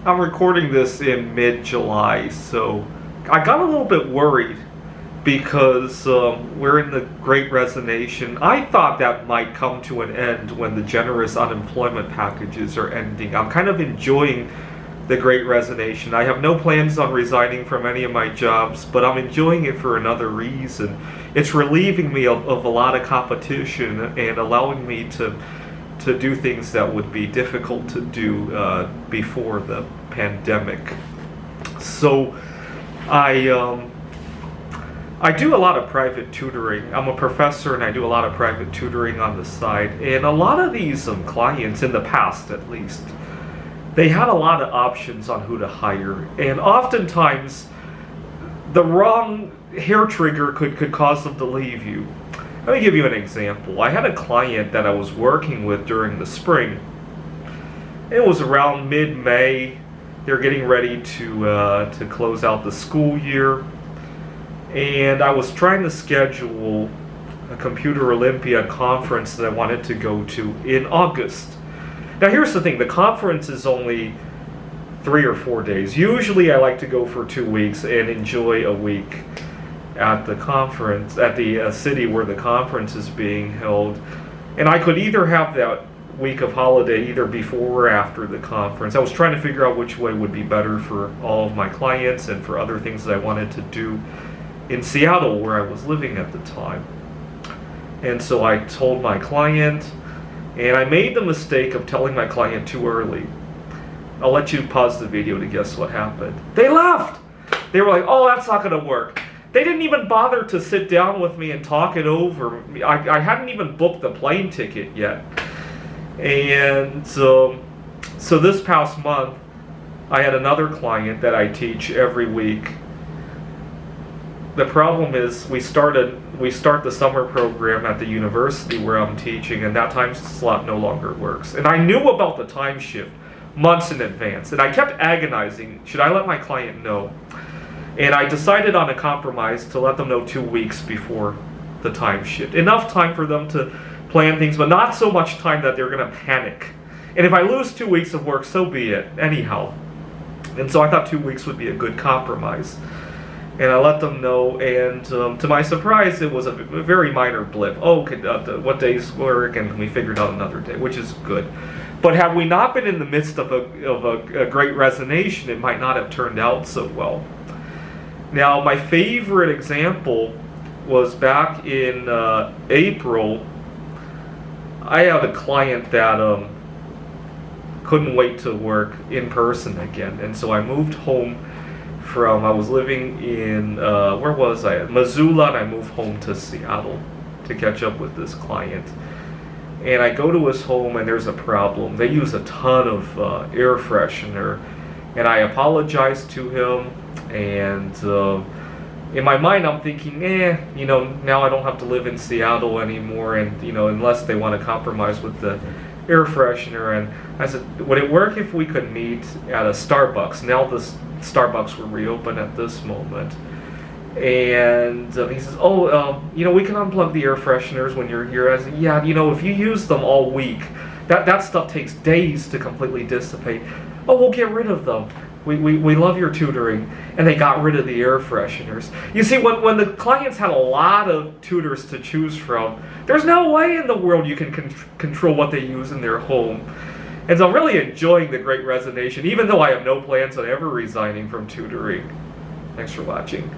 I'm recording this in mid-July, so I got a little bit worried because we're in the Great Resignation. I thought that might come to an end when the generous unemployment packages are ending. I'm kind of enjoying the Great Resignation. I have no plans on resigning from any of my jobs, but I'm enjoying it for another reason. It's relieving me of a lot of competition and allowing me to do things that would be difficult to do before the pandemic. So I do a lot of private tutoring. I'm a professor and I do a lot of private tutoring on the side. And a lot of these clients, in the past at least, they had a lot of options on who to hire. And oftentimes, the wrong hair trigger could cause them to leave you. Let me give you an example. I had a client that I was working with during the spring. It was around mid-May. They're getting ready to close out the school year. And I was trying to schedule a Computer Olympia conference that I wanted to go to in August. Now here's the thing, the conference is only 3 or 4 days. Usually I like to go for 2 weeks and enjoy a week at the conference, at the city where the conference is being held. And I could either have that week of holiday either before or after the conference. I was trying to figure out which way would be better for all of my clients and for other things that I wanted to do in Seattle where I was living at the time. And so I told my client, and I made the mistake of telling my client too early. I'll let you pause the video to guess what happened. They left! They were like, oh, that's not going to work. They didn't even bother to sit down with me and talk it over. I hadn't even booked the plane ticket yet. And so this past month, I had another client that I teach every week. The problem is we start the summer program at the university where I'm teaching, and that time slot no longer works. And I knew about the time shift months in advance, and I kept agonizing, should I let my client know? And I decided on a compromise to let them know 2 weeks before the time shift. Enough time for them to plan things, but not so much time that they're going to panic. And if I lose 2 weeks of work, so be it, anyhow. And so I thought 2 weeks would be a good compromise. And I let them know, and to my surprise, it was a very minor blip. Oh, okay, what days work, and we figured out another day, which is good. But had we not been in the midst of a Great Resignation, it might not have turned out so well. Now, my favorite example was back in April. I had a client that couldn't wait to work in person again, and so I moved home I was living in, where was I? Missoula, and I moved home to Seattle to catch up with this client. And I go to his home, and there's a problem. They use a ton of air freshener, and I apologized to him, and in my mind I'm thinking, now I don't have to live in Seattle anymore, and unless they want to compromise with the air freshener. And I said, would it work if we could meet at a Starbucks? Now the Starbucks were reopened at this moment. And he says, we can unplug the air fresheners when you're here. I said, yeah, if you use them all week, that stuff takes days to completely dissipate. Oh, we'll get rid of them. We love your tutoring. And they got rid of the air fresheners. You see, when the clients had a lot of tutors to choose from, there's no way in the world you can control what they use in their home. And so I'm really enjoying the Great Resignation, even though I have no plans on ever resigning from tutoring. Thanks for watching.